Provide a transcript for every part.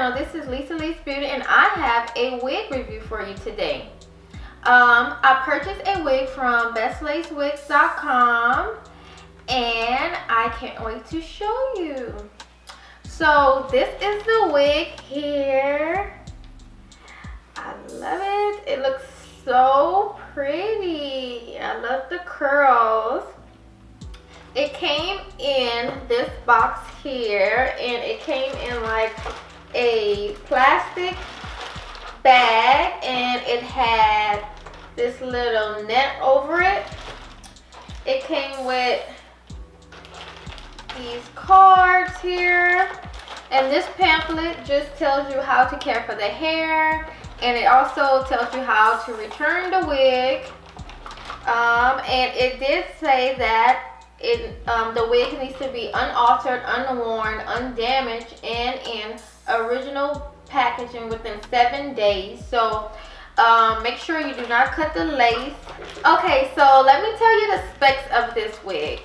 channel. This is LisaLisBeauty and I have a wig review for you today. I purchased a wig from BestLaceWigs.com and I can't wait to show you. So this is the wig here. I love it. It looks so pretty. I love the curls. It came in this box here, and it came in like a plastic bag, and it had this little net over it. It came with these cards here, and this pamphlet just tells you how to care for the hair, and it also tells you how to return the wig. And it did say that the wig needs to be unaltered, unworn, undamaged, and in original packaging within 7 days. So make sure you do not cut the lace. Okay, so let me tell you the specs of this wig.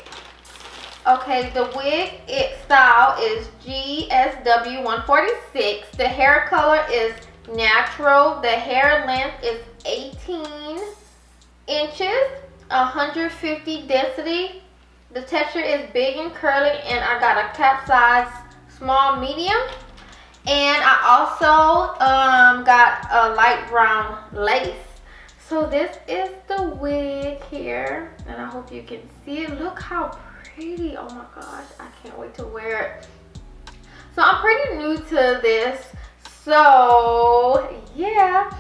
Okay, the wig style is GSW 146. The hair color is natural. The hair length is 18 inches, 150 density. The texture is big and curly, and I got a cap size small medium. And I also got a light brown lace. So this is the wig here, and I hope you can see it. Look how pretty. Oh my gosh, I can't wait to wear it. So I'm pretty new to this, so yeah.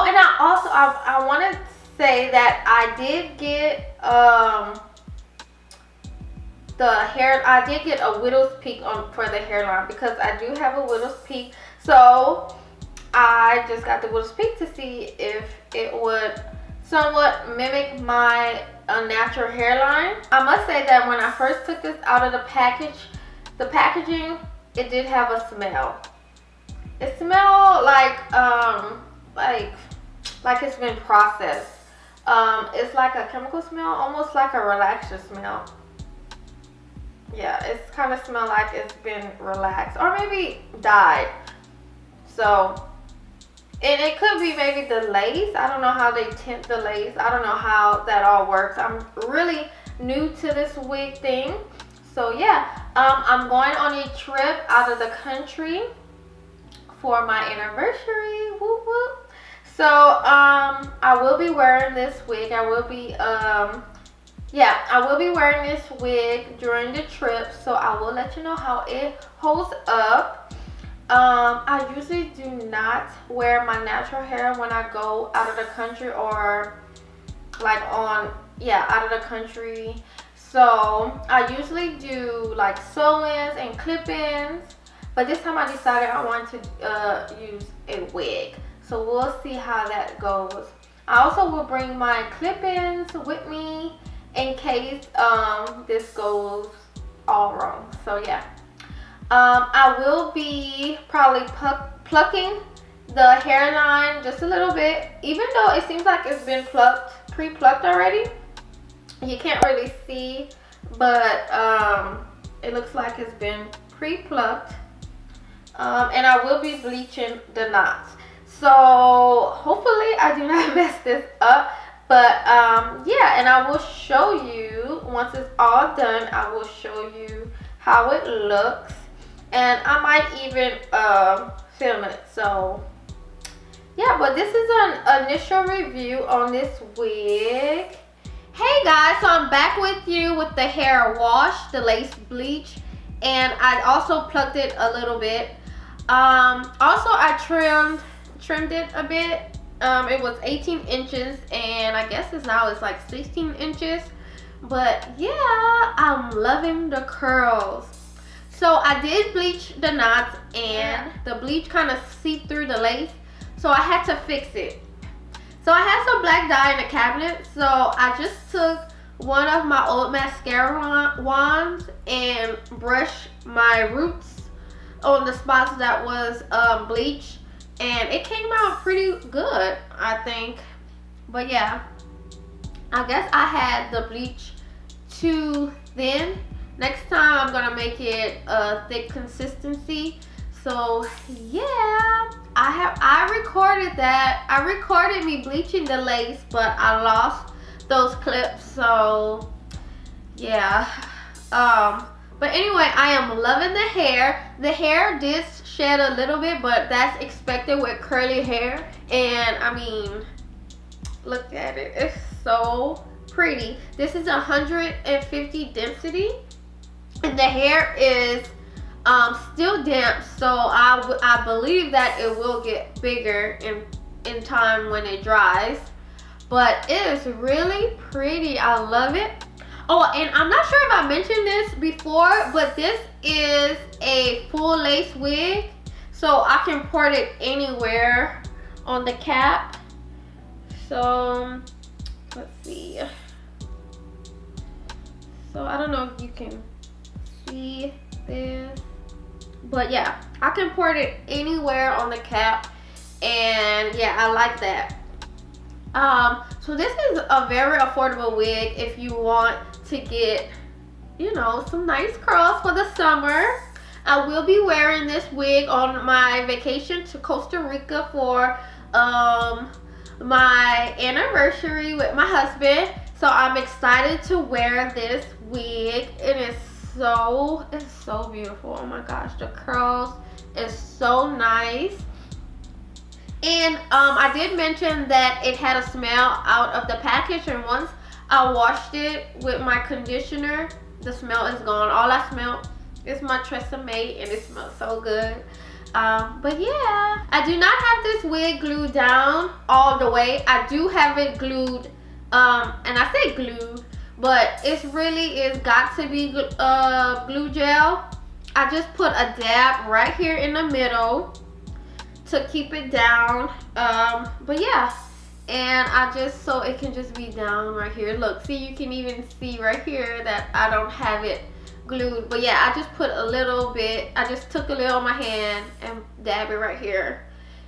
And I want to say that I did get I did get a widow's peak for the hairline, because I do have a widow's peak. So I just got the widow's peak to see if it would somewhat mimic my natural hairline. I must say that when I first took this out of the packaging, it did have a smell. It smelled like it's been processed. It's like a chemical smell, almost like a relaxer smell. Yeah, it's kind of smell like it's been relaxed or maybe dyed. So, and it could be maybe the lace. I don't know how they tint the lace. I don't know how that all works. I'm really new to this wig thing. So yeah, I'm going on a trip out of the country for my anniversary. Whoop whoop. So I will be wearing this wig. I will be wearing this wig during the trip, so I will let you know how it holds up. I usually do not wear my natural hair when I go out of the country, or like out of the country. So I usually do like sew-ins and clip-ins, but this time I decided I want to use a wig. So we'll see how that goes. I also will bring my clip-ins with me in case this goes all wrong. So yeah, I will be probably plucking the hairline just a little bit, even though it seems like it's been pre-plucked already. You can't really see, but it looks like it's been pre-plucked. And I will be bleaching the knots. So hopefully I do not mess this up. But yeah, and I will show you once it's all done. I will show you how it looks, and I might even film it. So yeah, but this is an initial review on this wig. Hey guys, so I'm back with you with the hair wash, the lace bleach, and I also plucked it a little bit. Also I trimmed it a bit. It was 18 inches, and I guess it's like 16 inches. But yeah, I'm loving the curls. So I did bleach the knots, and the bleach kind of seeped through the lace, so I had to fix it. So I had some black dye in the cabinet, so I just took one of my old mascara wands and brushed my roots on the spots that was bleached. And it came out pretty good, I think. But yeah, I guess I had the bleach too thin, Next time I'm gonna make it a thick consistency. So yeah, I recorded that. I recorded me bleaching the lace, but I lost those clips. So yeah. But anyway, I am loving the hair. The hair did shed a little bit, but that's expected with curly hair. And I mean, look at it. It's so pretty. This is 150 density, and the hair is still damp, so I believe that it will get bigger in time when it dries. But it is really pretty. I love it. Oh, and I'm not sure if I mentioned this before, but this is a full lace wig, so I can port it anywhere on the cap. So let's see. So I don't know if you can see this, but yeah, I can port it anywhere on the cap, and yeah, I like that. So this is a very affordable wig if you want to get, you know, some nice curls for the summer. I will be wearing this wig on my vacation to Costa Rica for my anniversary with my husband. So I'm excited to wear this wig. It's so beautiful. Oh my gosh, the curls is so nice. And I did mention that it had a smell out of the package, and once I washed it with my conditioner, the smell is gone. All I smell is my Tresemme, and it smells so good. But yeah, I do not have this wig glued down all the way. I do have it glued, and I say glued, but it really is got to be glue gel. I just put a dab right here in the middle to keep it down. But yeah, and I just, so it can just be down right here. Look, see, you can even see right here that I don't have it glued. But yeah, I just put a little bit, I just took a little on my hand and dab it right here,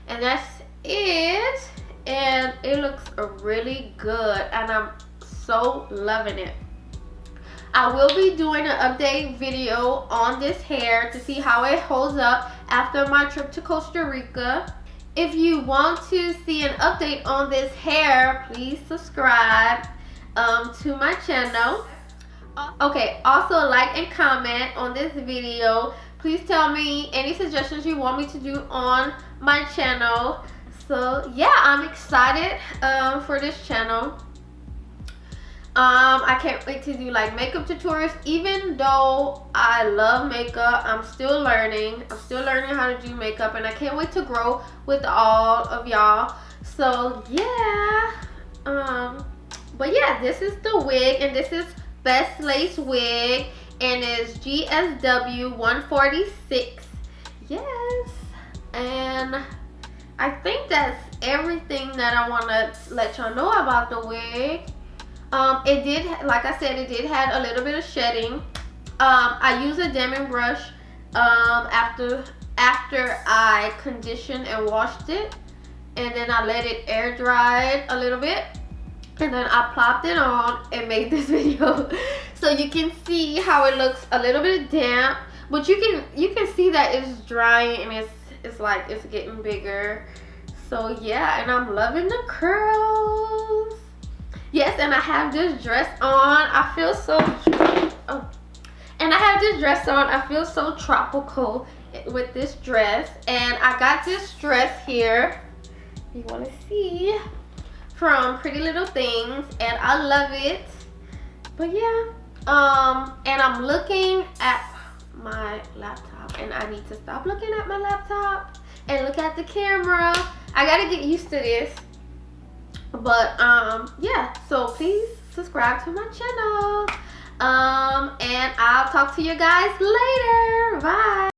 and that's it. And it looks really good, and I'm so loving it. I will be doing an update video on this hair to see how it holds up after my trip to Costa Rica. If you want to see an update on this hair, please subscribe to my channel. Okay, also like and comment on this video. Please tell me any suggestions you want me to do on my channel. So yeah, I'm excited for this channel. I can't wait to do like makeup tutorials. Even though I love makeup, I'm still learning. I'm still learning how to do makeup, and I can't wait to grow with all of y'all. So yeah, but yeah, this is the wig, and this is Best Lace Wig, and it's GSW 146. Yes, and I think that's everything that I want to let y'all know about the wig. It did, like I said, it did have a little bit of shedding. I used a Demon brush after I conditioned and washed it, and then I let it air dry a little bit, and then I plopped it on and made this video. So you can see how it looks a little bit damp, but you can see that it's drying, and it's like it's getting bigger. So yeah, and I'm loving the curls. Yes, and I have this dress on. I feel so, and I have this dress on. I feel so tropical with this dress. And I got this dress here, you want to see, from Pretty Little Things, and I love it. But yeah, and I'm looking at my laptop, and I need to stop looking at my laptop and look at the camera. I gotta get used to this. But yeah, so please subscribe to my channel, and I'll talk to you guys later. Bye.